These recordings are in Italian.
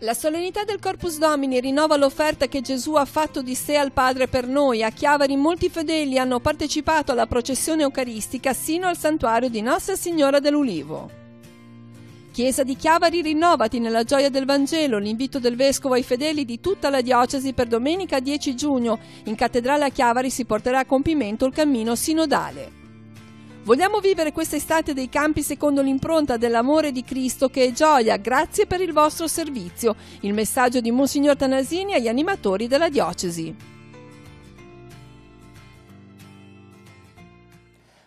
La solennità del Corpus Domini rinnova l'offerta che Gesù ha fatto di sé al Padre per noi. A Chiavari molti fedeli hanno partecipato alla processione eucaristica sino al santuario di Nostra Signora dell'Ulivo. Chiesa di Chiavari, rinnovati nella gioia del Vangelo, l'invito del Vescovo ai fedeli di tutta la diocesi per domenica 10 giugno. In cattedrale a Chiavari si porterà a compimento il cammino sinodale. Vogliamo vivere quest'estate dei campi secondo l'impronta dell'amore di Cristo che è gioia. Grazie per il vostro servizio. Il messaggio di Monsignor Tanasini agli animatori della diocesi.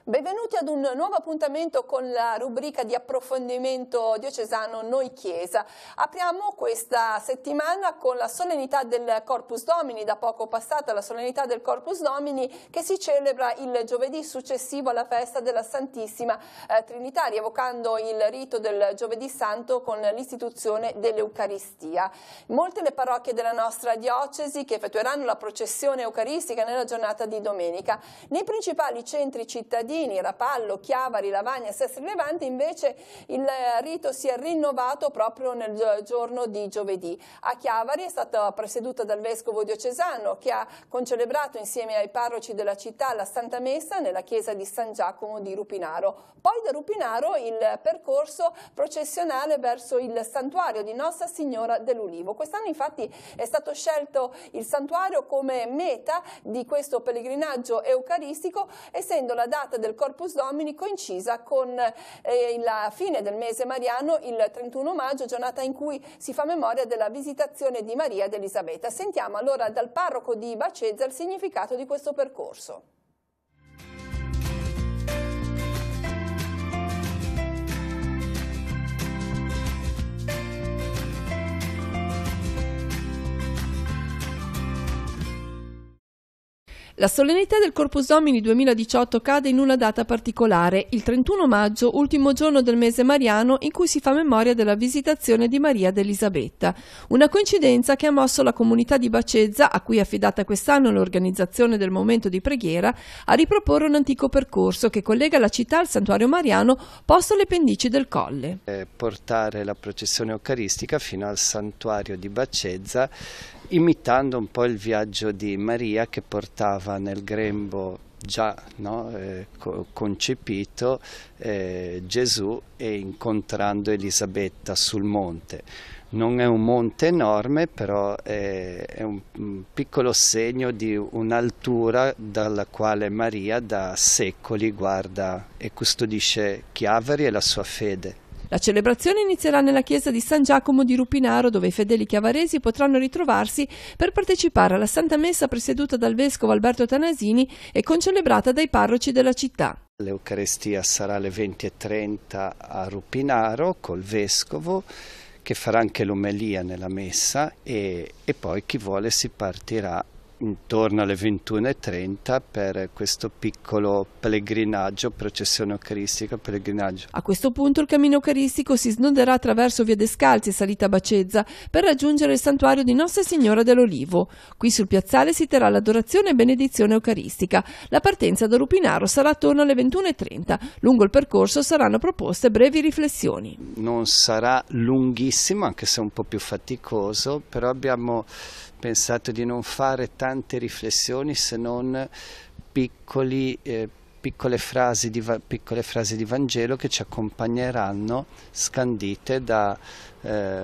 Benvenuti ad un nuovo appuntamento con la rubrica di approfondimento diocesano Noi Chiesa. Apriamo questa settimana con la solennità del Corpus Domini, da poco passata la solennità del Corpus Domini che si celebra il giovedì successivo alla festa della Santissima Trinità, rievocando il rito del Giovedì Santo con l'istituzione dell'Eucaristia. Molte le parrocchie della nostra diocesi che effettueranno la processione eucaristica nella giornata di domenica. Nei principali centri cittadini Rapallo, Chiavari, Lavagna, Sestri Levante, invece il rito si è rinnovato proprio nel giorno di giovedì. A Chiavari è stata presieduta dal vescovo diocesano che ha concelebrato insieme ai parroci della città la Santa Messa nella chiesa di San Giacomo di Rupinaro. Poi da Rupinaro il percorso processionale verso il santuario di Nostra Signora dell'Ulivo. Quest'anno infatti è stato scelto il santuario come meta di questo pellegrinaggio eucaristico, essendo la data del Corpus Domini coincisa con la fine del mese mariano, il 31 maggio, giornata in cui si fa memoria della visitazione di Maria ed Elisabetta. Sentiamo allora dal parroco di Bacezza il significato di questo percorso. La solennità del Corpus Domini 2018 cade in una data particolare, il 31 maggio, ultimo giorno del mese mariano, in cui si fa memoria della visitazione di Maria ed Elisabetta. Una coincidenza che ha mosso la comunità di Bacezza, a cui è affidata quest'anno l'organizzazione del momento di preghiera, a riproporre un antico percorso che collega la città al santuario mariano posto alle pendici del colle. Portare la processione eucaristica fino al santuario di Bacezza, imitando un po' il viaggio di Maria che portava nel grembo già concepito Gesù e incontrando Elisabetta sul monte. Non è un monte enorme, però è un piccolo segno di un'altura dalla quale Maria da secoli guarda e custodisce Chiavari e la sua fede. La celebrazione inizierà nella chiesa di San Giacomo di Rupinaro, dove i fedeli chiavaresi potranno ritrovarsi per partecipare alla Santa Messa presieduta dal vescovo Alberto Tanasini e concelebrata dai parroci della città. L'Eucaristia sarà alle 20:30 a Rupinaro col vescovo, che farà anche l'omelia nella messa e poi chi vuole si partirà intorno alle 21:30 per questo piccolo pellegrinaggio, processione eucaristica, pellegrinaggio. A questo punto il cammino eucaristico si snoderà attraverso Via Descalzi e salita a Bacezza per raggiungere il santuario di Nostra Signora dell'Ulivo. Qui sul piazzale si terrà l'adorazione e benedizione eucaristica. La partenza da Rupinaro sarà attorno alle 21:30. Lungo il percorso saranno proposte brevi riflessioni. Non sarà lunghissimo, anche se un po' più faticoso, però abbiamo pensato di non fare tante riflessioni se non piccole frasi di Vangelo che ci accompagneranno, scandite da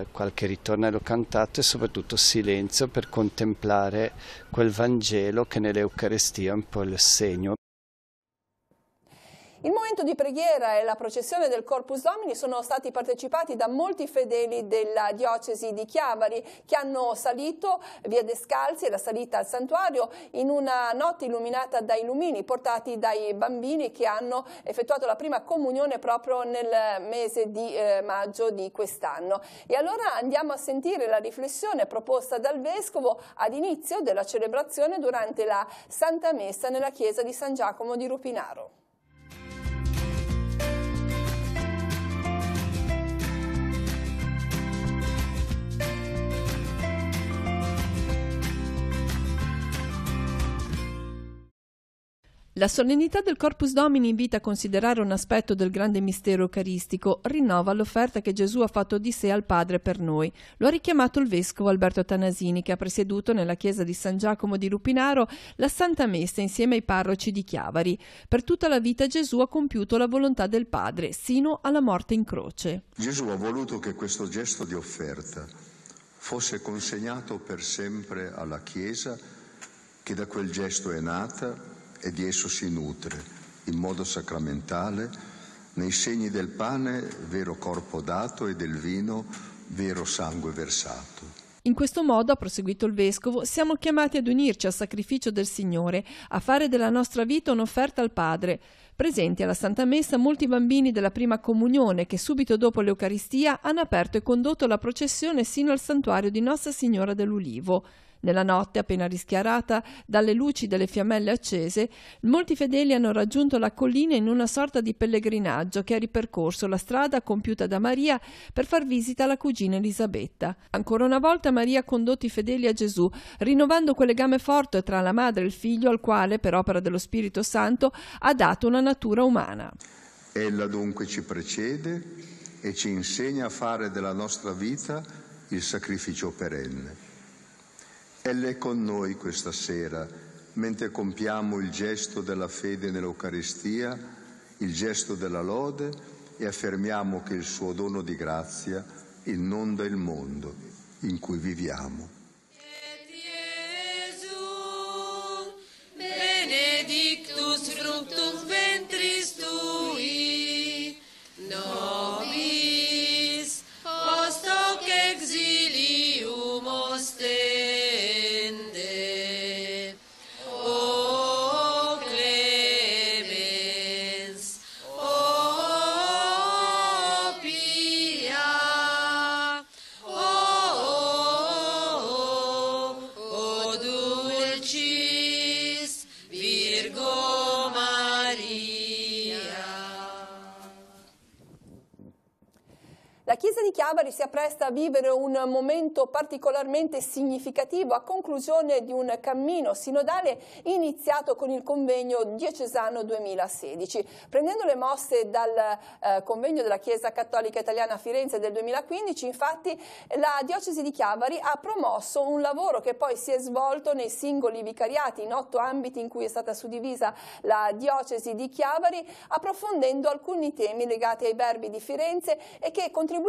qualche ritornello cantato e soprattutto silenzio per contemplare quel Vangelo che nell'Eucaristia è un po' il segno. Il momento di preghiera e la processione del Corpus Domini sono stati partecipati da molti fedeli della diocesi di Chiavari che hanno salito Via Descalzi e la salita al santuario in una notte illuminata dai lumini portati dai bambini che hanno effettuato la prima comunione proprio nel mese di maggio di quest'anno. E allora andiamo a sentire la riflessione proposta dal vescovo ad inizio della celebrazione durante la Santa Messa nella chiesa di San Giacomo di Rupinaro. La La solennità del Corpus Domini invita a considerare un aspetto del grande mistero eucaristico, rinnova l'offerta che Gesù ha fatto di sé al Padre per noi. Lo ha richiamato il vescovo Alberto Tanasini, che ha presieduto nella chiesa di San Giacomo di Lupinaro la Santa Messa insieme ai parroci di Chiavari. Per tutta la vita Gesù ha compiuto la volontà del Padre, sino alla morte in croce. Gesù ha voluto che questo gesto di offerta fosse consegnato per sempre alla Chiesa, che da quel gesto è nata e di esso si nutre, in modo sacramentale, nei segni del pane, vero corpo dato, e del vino, vero sangue versato. In questo modo, ha proseguito il vescovo, siamo chiamati ad unirci al sacrificio del Signore, a fare della nostra vita un'offerta al Padre. Presenti alla Santa Messa molti bambini della prima comunione che subito dopo l'Eucaristia hanno aperto e condotto la processione sino al santuario di Nostra Signora dell'Ulivo. Nella notte, appena rischiarata dalle luci delle fiammelle accese, molti fedeli hanno raggiunto la collina in una sorta di pellegrinaggio che ha ripercorso la strada compiuta da Maria per far visita alla cugina Elisabetta. Ancora una volta Maria ha condotto i fedeli a Gesù, rinnovando quel legame forte tra la madre e il figlio, al quale, per opera dello Spirito Santo, ha dato una natura umana. Ella dunque ci precede e ci insegna a fare della nostra vita il sacrificio perenne. Ella è con noi questa sera, mentre compiamo il gesto della fede nell'Eucaristia, il gesto della lode, e affermiamo che il suo dono di grazia inonda il mondo in cui viviamo. Benedictus fructus ventris tui, nobis post hoc exilium ostende. La chiesa di Chiavari si appresta a vivere un momento particolarmente significativo a conclusione di un cammino sinodale iniziato con il convegno diocesano 2016. Prendendo le mosse dal convegno della Chiesa Cattolica Italiana a Firenze del 2015, infatti, la diocesi di Chiavari ha promosso un lavoro che poi si è svolto nei singoli vicariati in 8 ambiti in cui è stata suddivisa la diocesi di Chiavari, approfondendo alcuni temi legati ai verbi di Firenze e che contribuiranno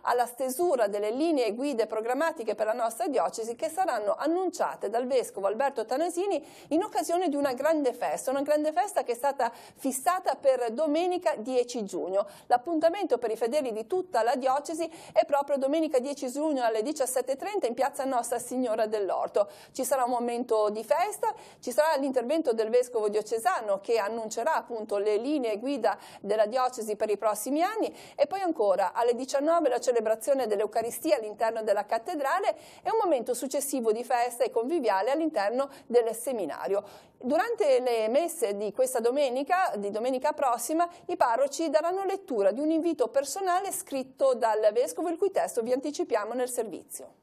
alla stesura delle linee guide programmatiche per la nostra diocesi, che saranno annunciate dal vescovo Alberto Tanasini in occasione di una grande festa che è stata fissata per domenica 10 giugno. L'appuntamento per i fedeli di tutta la diocesi è proprio domenica 10 giugno alle 17:30 in piazza Nostra Signora dell'Orto. Ci sarà un momento di festa, ci sarà l'intervento del vescovo diocesano che annuncerà appunto le linee guida della diocesi per i prossimi anni, e poi ancora alle 19 la celebrazione dell'Eucaristia all'interno della cattedrale e un momento successivo di festa e conviviale all'interno del seminario. Durante le messe di questa domenica, di domenica prossima, i parroci daranno lettura di un invito personale scritto dal vescovo, il cui testo vi anticipiamo nel servizio.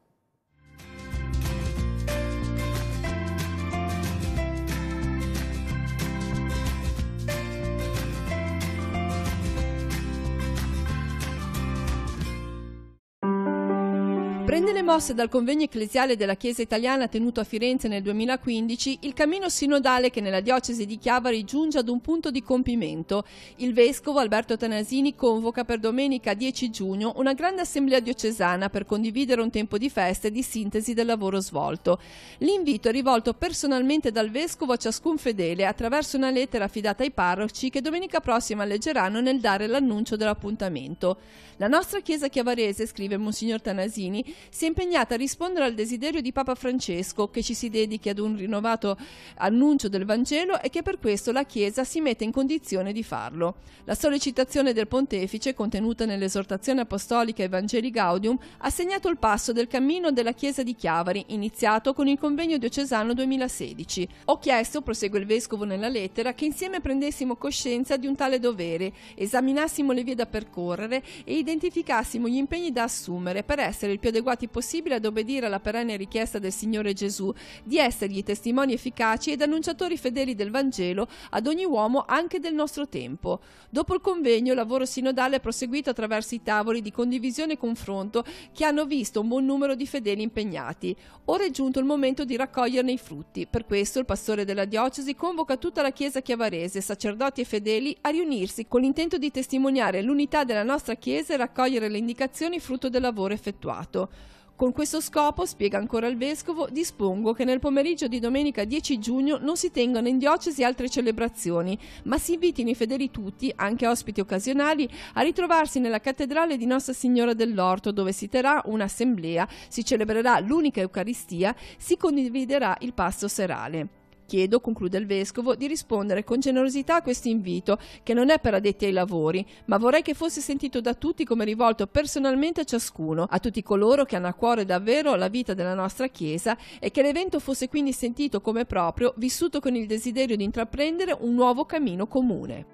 Prende le mosse dal convegno ecclesiale della Chiesa italiana tenuto a Firenze nel 2015 il cammino sinodale che nella diocesi di Chiavari giunge ad un punto di compimento. Il vescovo Alberto Tanasini convoca per domenica 10 giugno una grande assemblea diocesana per condividere un tempo di festa e di sintesi del lavoro svolto. L'invito è rivolto personalmente dal vescovo a ciascun fedele attraverso una lettera affidata ai parroci che domenica prossima leggeranno nel dare l'annuncio dell'appuntamento. La nostra Chiesa chiavarese, scrive Monsignor Tanasini, si è impegnata a rispondere al desiderio di Papa Francesco che ci si dedichi ad un rinnovato annuncio del Vangelo e che per questo la Chiesa si mette in condizione di farlo. La sollecitazione del Pontefice, contenuta nell'esortazione apostolica Evangelii Gaudium, ha segnato il passo del cammino della Chiesa di Chiavari, iniziato con il convegno diocesano 2016. Ho chiesto, prosegue il Vescovo nella lettera, che insieme prendessimo coscienza di un tale dovere, esaminassimo le vie da percorrere e identificassimo gli impegni da assumere per essere il più adeguato adeguati possibile ad obbedire alla perenne richiesta del Signore Gesù di essergli testimoni efficaci ed annunciatori fedeli del Vangelo ad ogni uomo anche del nostro tempo. Dopo il convegno, il lavoro sinodale è proseguito attraverso i tavoli di condivisione e confronto che hanno visto un buon numero di fedeli impegnati. Ora è giunto il momento di raccoglierne i frutti. Per questo il pastore della diocesi convoca tutta la Chiesa chiavarese, sacerdoti e fedeli, a riunirsi con l'intento di testimoniare l'unità della nostra Chiesa e raccogliere le indicazioni frutto del lavoro effettuato. Con questo scopo, spiega ancora il Vescovo, dispongo che nel pomeriggio di domenica 10 giugno non si tengano in diocesi altre celebrazioni, ma si invitino i fedeli tutti, anche ospiti occasionali, a ritrovarsi nella cattedrale di Nostra Signora dell'Orto, dove si terrà un'assemblea, si celebrerà l'unica Eucaristia, si condividerà il pasto serale. Chiedo, conclude il Vescovo, di rispondere con generosità a questo invito, che non è per addetti ai lavori, ma vorrei che fosse sentito da tutti come rivolto personalmente a ciascuno, a tutti coloro che hanno a cuore davvero la vita della nostra Chiesa, e che l'evento fosse quindi sentito come proprio, vissuto con il desiderio di intraprendere un nuovo cammino comune.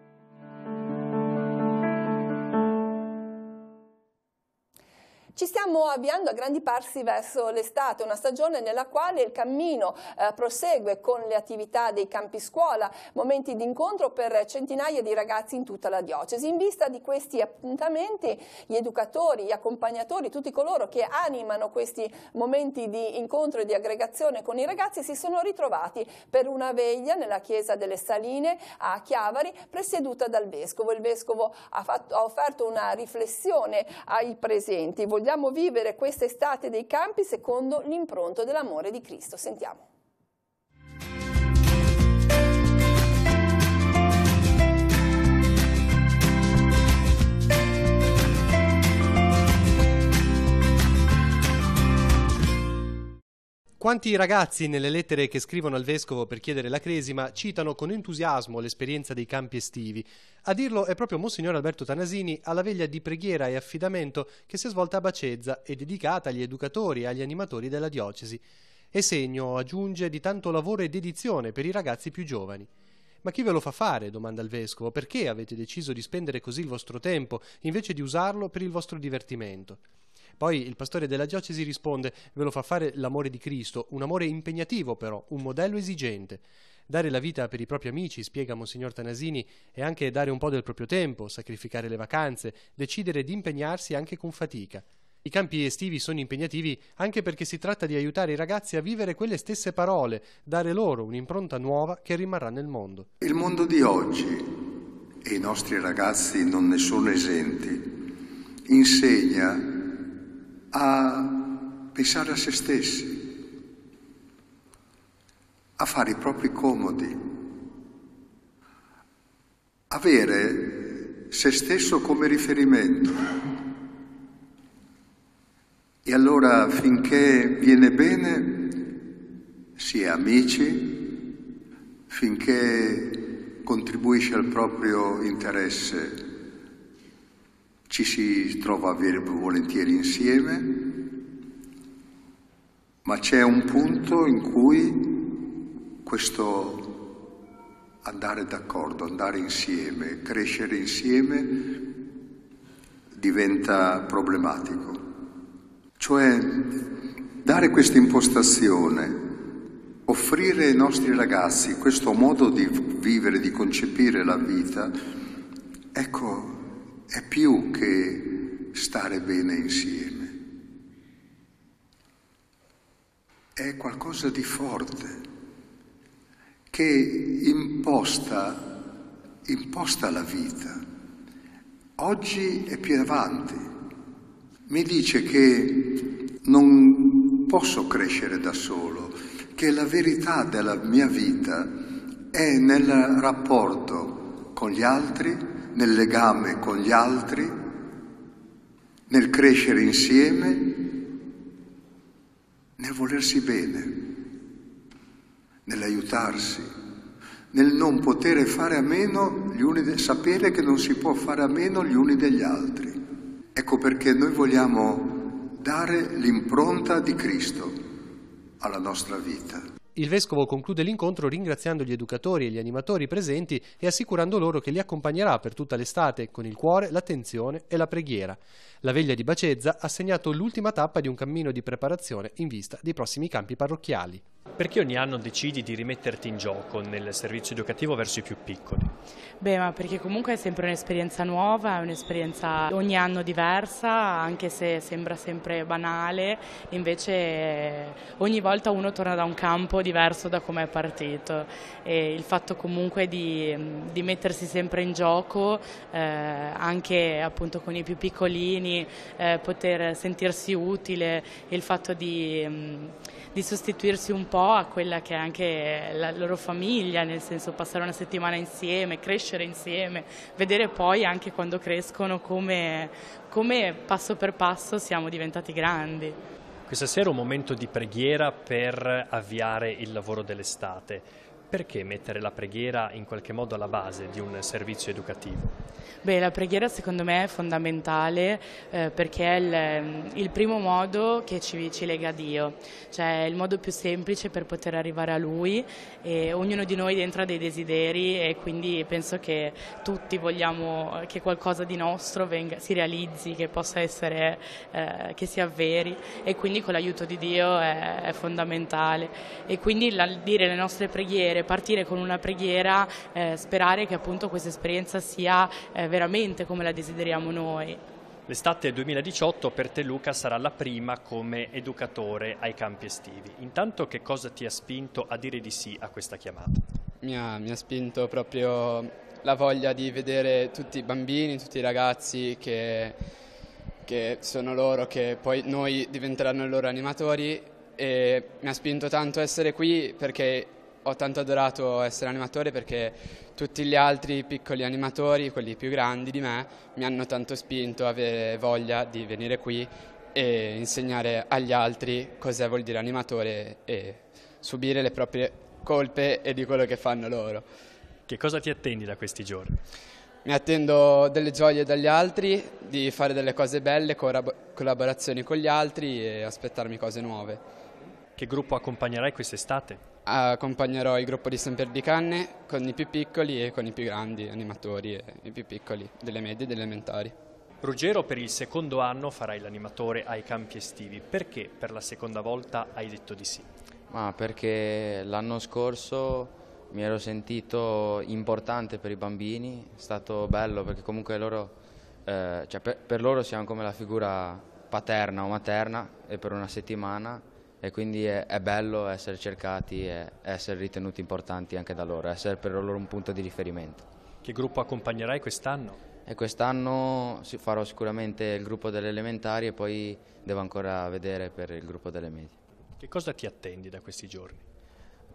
Ci stiamo avviando a grandi passi verso l'estate, una stagione nella quale il cammino prosegue con le attività dei campi scuola, momenti di incontro per centinaia di ragazzi in tutta la diocesi. In vista di questi appuntamenti, gli educatori, gli accompagnatori, tutti coloro che animano questi momenti di incontro e di aggregazione con i ragazzi si sono ritrovati per una veglia nella chiesa delle Saline a Chiavari, presieduta dal Vescovo. Il Vescovo ha offerto una riflessione ai presenti. Vogliamo vivere questa estate dei campi secondo l'impronto dell'amore di Cristo. Sentiamo. Quanti ragazzi nelle lettere che scrivono al Vescovo per chiedere la cresima citano con entusiasmo l'esperienza dei campi estivi. A dirlo è proprio Monsignor Alberto Tanasini alla veglia di preghiera e affidamento che si è svolta a Bacezza e dedicata agli educatori e agli animatori della diocesi. È segno, aggiunge, di tanto lavoro e dedizione per i ragazzi più giovani. Ma chi ve lo fa fare? Domanda il Vescovo. Perché avete deciso di spendere così il vostro tempo invece di usarlo per il vostro divertimento? Poi il pastore della diocesi risponde: ve lo fa fare l'amore di Cristo, un amore impegnativo però, un modello esigente. Dare la vita per i propri amici, spiega Monsignor Tanasini, è anche dare un po' del proprio tempo, sacrificare le vacanze, decidere di impegnarsi anche con fatica. I campi estivi sono impegnativi anche perché si tratta di aiutare i ragazzi a vivere quelle stesse parole, dare loro un'impronta nuova che rimarrà nel mondo. Il mondo di oggi, e i nostri ragazzi non ne sono esenti, insegna a pensare a se stessi, a fare i propri comodi, avere se stesso come riferimento. E allora, finché viene bene, si è amici, finché contribuisce al proprio interesse, ci si trova volentieri insieme, ma c'è un punto in cui questo andare d'accordo, andare insieme, crescere insieme diventa problematico. Cioè, dare questa impostazione, offrire ai nostri ragazzi questo modo di vivere, di concepire la vita, ecco, è più che stare bene insieme. È qualcosa di forte che imposta la vita. Oggi è più avanti. Mi dice che non posso crescere da solo, che la verità della mia vita è nel rapporto con gli altri, nel legame con gli altri, nel crescere insieme, nel volersi bene, nell'aiutarsi, nel non poter fare a meno sapere che non si può fare a meno gli uni degli altri. Ecco perché noi vogliamo dare l'impronta di Cristo alla nostra vita. Il Vescovo conclude l'incontro ringraziando gli educatori e gli animatori presenti e assicurando loro che li accompagnerà per tutta l'estate con il cuore, l'attenzione e la preghiera. La veglia di Bacezza ha segnato l'ultima tappa di un cammino di preparazione in vista dei prossimi campi parrocchiali. Perché ogni anno decidi di rimetterti in gioco nel servizio educativo verso i più piccoli? Beh, ma perché comunque è sempre un'esperienza nuova, è un'esperienza ogni anno diversa, anche se sembra sempre banale, invece ogni volta uno torna da un campo diverso da come è partito e il fatto comunque di mettersi sempre in gioco, anche appunto con i più piccolini, poter sentirsi utile, il fatto di sostituirsi un po' a quella che è anche la loro famiglia, nel senso passare una settimana insieme, crescere insieme, vedere poi anche quando crescono come passo per passo siamo diventati grandi. Questa sera è un momento di preghiera per avviare il lavoro dell'estate. Perché mettere la preghiera in qualche modo alla base di un servizio educativo? Beh, la preghiera secondo me è fondamentale perché è il primo modo che ci lega a Dio, cioè è il modo più semplice per poter arrivare a Lui e ognuno di noi dentro ha dei desideri e quindi penso che tutti vogliamo che qualcosa di nostro si realizzi, che possa essere, che si avveri e quindi con l'aiuto di Dio è fondamentale e quindi dire le nostre preghiere, partire con una preghiera, sperare che appunto questa esperienza sia veramente come la desideriamo noi. L'estate 2018 per te, Luca, sarà la prima come educatore ai campi estivi. Intanto che cosa ti ha spinto a dire di sì a questa chiamata? Mi ha spinto proprio la voglia di vedere tutti i bambini, tutti i ragazzi che sono loro, che poi noi diventeranno i loro animatori e mi ha spinto tanto a essere qui perché ho tanto adorato essere animatore perché tutti gli altri piccoli animatori, quelli più grandi di me, mi hanno tanto spinto a avere voglia di venire qui e insegnare agli altri cosa vuol dire animatore e subire le proprie colpe e di quello che fanno loro. Che cosa ti attendi da questi giorni? Mi attendo delle gioie dagli altri, di fare delle cose belle, collaborazioni con gli altri e aspettarmi cose nuove. Che gruppo accompagnerai quest'estate? Accompagnerò il gruppo di San Pier di Canne con i più piccoli e con i più grandi animatori e i più piccoli delle medie e delle elementari. Ruggero, per il secondo anno farai l'animatore ai campi estivi. Perché per la seconda volta hai detto di sì? Perché l'anno scorso mi ero sentito importante per i bambini, è stato bello perché comunque loro, per loro siamo come la figura paterna o materna e per una settimana. E quindi è bello essere cercati e essere ritenuti importanti anche da loro, essere per loro un punto di riferimento. Che gruppo accompagnerai quest'anno? E quest'anno farò sicuramente il gruppo delle elementari e poi devo ancora vedere per il gruppo delle medie. Che cosa ti attendi da questi giorni?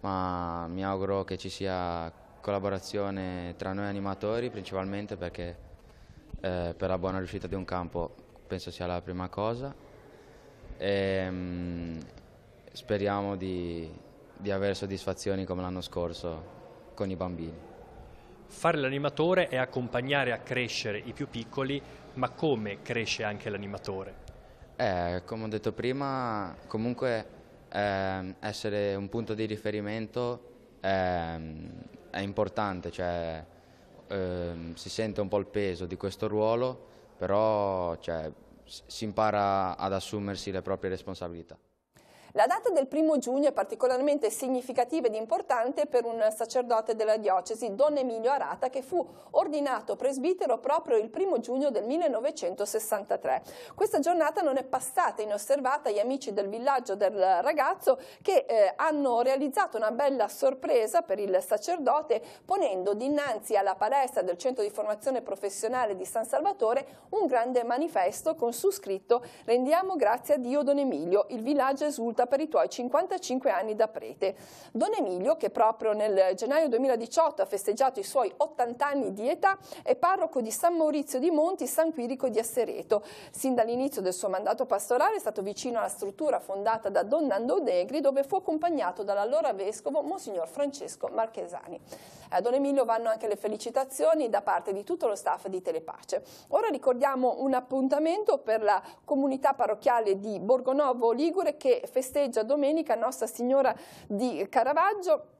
Ma mi auguro che ci sia collaborazione tra noi animatori principalmente perché per la buona riuscita di un campo penso sia la prima cosa. Speriamo di avere soddisfazioni come l'anno scorso con i bambini. Fare l'animatore è accompagnare a crescere i più piccoli, ma come cresce anche l'animatore? Come ho detto prima, comunque essere un punto di riferimento è importante, cioè, si sente un po' il peso di questo ruolo, però si impara ad assumersi le proprie responsabilità. La data del 1° giugno è particolarmente significativa ed importante per un sacerdote della diocesi, Don Emilio Arata, che fu ordinato presbitero proprio il 1° giugno del 1963. Questa giornata non è passata inosservata agli amici del villaggio del ragazzo che hanno realizzato una bella sorpresa per il sacerdote ponendo dinanzi alla palestra del centro di formazione professionale di San Salvatore un grande manifesto con su scritto "Rendiamo grazie a Dio Don Emilio, il villaggio esulta per i tuoi 55 anni da prete". Don Emilio, che proprio nel gennaio 2018 ha festeggiato i suoi 80 anni di età, è parroco di San Maurizio di Monti, San Quirico di Assereto. Sin dall'inizio del suo mandato pastorale è stato vicino alla struttura fondata da Don Nando Negri, dove fu accompagnato dall'allora vescovo Monsignor Francesco Marchesani. A Don Emilio vanno anche le felicitazioni da parte di tutto lo staff di Telepace. Ora ricordiamo un appuntamento per la comunità parrocchiale di Borgonovo Ligure che festeggia festeggia domenica Nostra Signora di Caravaggio.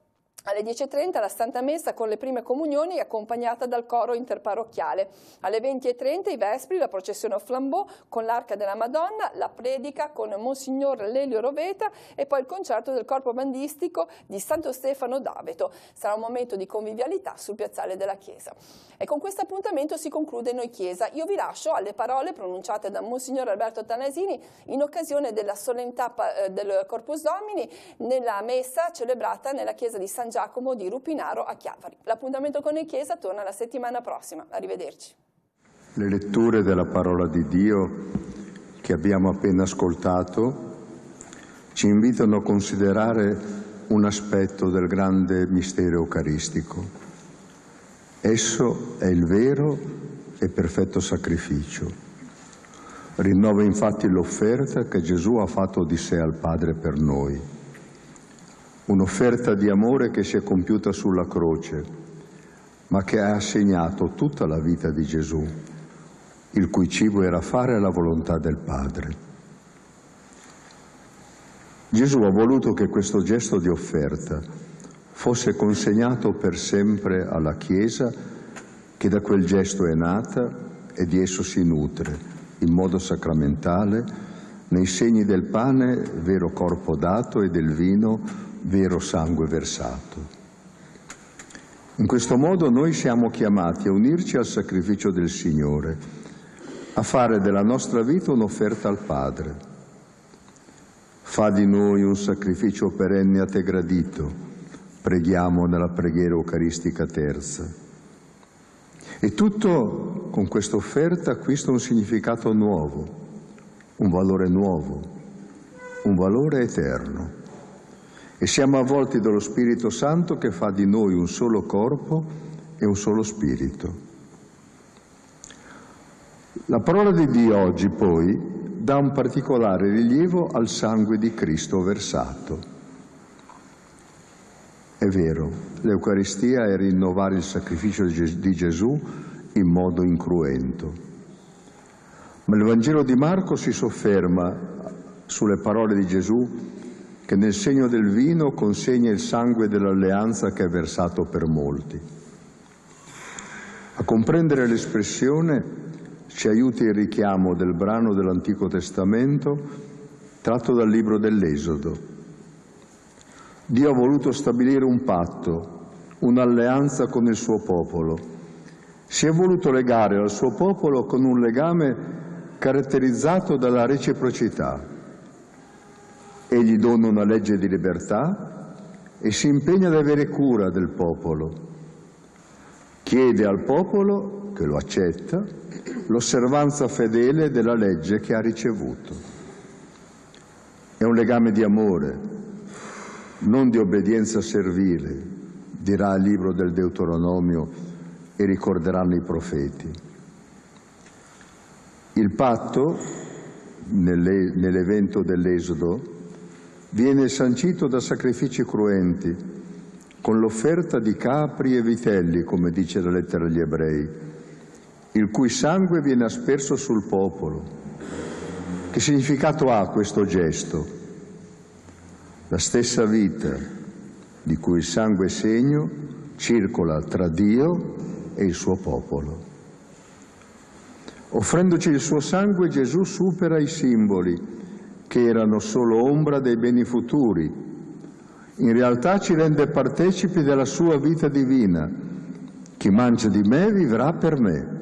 Alle 10:30 la Santa Messa con le prime comunioni accompagnata dal coro interparrocchiale. Alle 20:30 i Vespri, la processione au flambeau con l'Arca della Madonna, la predica con Monsignor Lelio Roveta e poi il concerto del corpo bandistico di Santo Stefano d'Aveto. Sarà un momento di convivialità sul piazzale della chiesa. E con questo appuntamento si conclude Noi Chiesa. Io vi lascio alle parole pronunciate da Monsignor Alberto Tanasini in occasione della solennità del Corpus Domini nella messa celebrata nella chiesa di San Giacomo di Rupinaro a Chiavari. L'appuntamento con Noi Chiesa torna la settimana prossima. Arrivederci. Le letture della parola di Dio che abbiamo appena ascoltato ci invitano a considerare un aspetto del grande mistero eucaristico. Esso è il vero e perfetto sacrificio. Rinnova infatti l'offerta che Gesù ha fatto di sé al Padre per noi. Un'offerta di amore che si è compiuta sulla croce, ma che ha segnato tutta la vita di Gesù, il cui cibo era fare la volontà del Padre. Gesù ha voluto che questo gesto di offerta fosse consegnato per sempre alla Chiesa, che da quel gesto è nata e di esso si nutre, in modo sacramentale, nei segni del pane, vero corpo dato, e del vino, vero sangue versato. In questo modo noi siamo chiamati a unirci al sacrificio del Signore, a fare della nostra vita un'offerta al Padre. Fa di noi un sacrificio perenne a te gradito, preghiamo nella preghiera eucaristica terza. E tutto con questa offerta acquista un significato nuovo, un valore nuovo, un valore eterno. E siamo avvolti dallo Spirito Santo che fa di noi un solo corpo e un solo spirito. La parola di Dio oggi poi dà un particolare rilievo al sangue di Cristo versato. È vero, l'Eucaristia è rinnovare il sacrificio di Gesù in modo incruento. Ma il Vangelo di Marco si sofferma sulle parole di Gesù che nel segno del vino consegna il sangue dell'alleanza che è versato per molti. A comprendere l'espressione ci aiuta il richiamo del brano dell'Antico Testamento tratto dal libro dell'Esodo. Dio ha voluto stabilire un patto, un'alleanza con il suo popolo. Si è voluto legare al suo popolo con un legame caratterizzato dalla reciprocità. Egli dona una legge di libertà e si impegna ad avere cura del popolo. Chiede al popolo, che lo accetta, l'osservanza fedele della legge che ha ricevuto. È un legame di amore, non di obbedienza servile, dirà il libro del Deuteronomio e ricorderanno i profeti. Il patto, nell'evento dell'Esodo, viene sancito da sacrifici cruenti, con l'offerta di capri e vitelli, come dice la lettera agli Ebrei, il cui sangue viene asperso sul popolo. Che significato ha questo gesto? La stessa vita di cui il sangue è segno circola tra Dio e il suo popolo. Offrendoci il suo sangue, Gesù supera i simboli che erano solo ombra dei beni futuri. In realtà ci rende partecipi della sua vita divina. Chi mangia di me vivrà per me.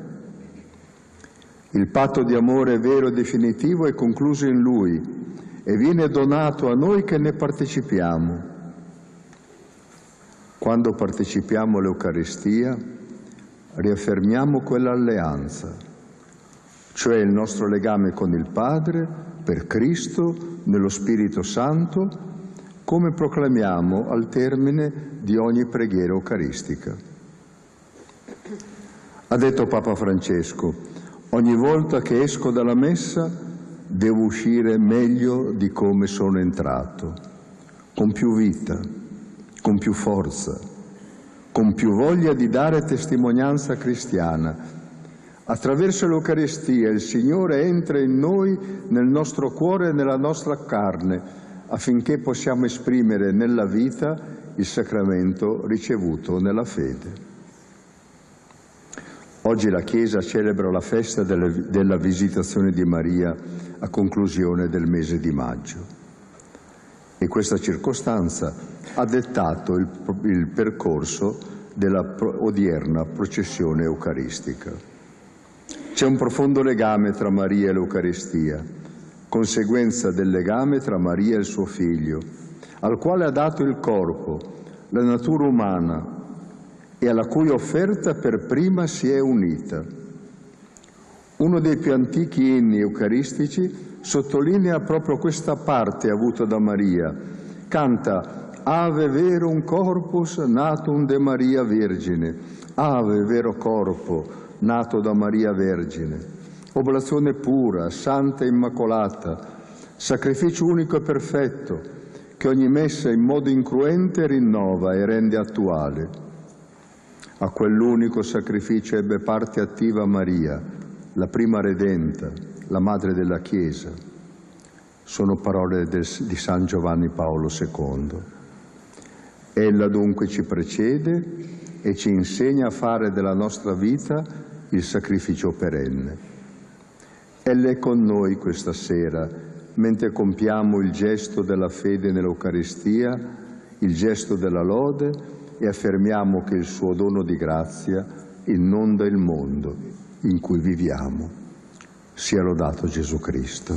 Il patto di amore vero e definitivo è concluso in Lui e viene donato a noi che ne partecipiamo. Quando partecipiamo all'Eucaristia, riaffermiamo quell'alleanza, cioè il nostro legame con il Padre, per Cristo, nello Spirito Santo, come proclamiamo al termine di ogni preghiera eucaristica. Ha detto Papa Francesco: ogni volta che esco dalla messa devo uscire meglio di come sono entrato, con più vita, con più forza, con più voglia di dare testimonianza cristiana. Attraverso l'Eucaristia il Signore entra in noi, nel nostro cuore e nella nostra carne, affinché possiamo esprimere nella vita il sacramento ricevuto nella fede. Oggi la Chiesa celebra la festa della Visitazione di Maria a conclusione del mese di maggio e questa circostanza ha dettato il percorso della odierna processione eucaristica. C'è un profondo legame tra Maria e l'Eucaristia, conseguenza del legame tra Maria e il suo Figlio, al quale ha dato il corpo, la natura umana, e alla cui offerta per prima si è unita. Uno dei più antichi inni eucaristici sottolinea proprio questa parte avuta da Maria. Canta Ave verum corpus natum de Maria Vergine, Ave vero corpo nato da Maria Vergine, oblazione pura, santa e immacolata, sacrificio unico e perfetto, che ogni messa in modo incruente rinnova e rende attuale. A quell'unico sacrificio ebbe parte attiva Maria, la prima redenta, la madre della Chiesa. Sono parole di San Giovanni Paolo II. Ella dunque ci precede e ci insegna a fare della nostra vita il sacrificio perenne. Ella è con noi questa sera, mentre compiamo il gesto della fede nell'Eucaristia, il gesto della lode, e affermiamo che il suo dono di grazia inonda il mondo in cui viviamo. Sia lodato Gesù Cristo.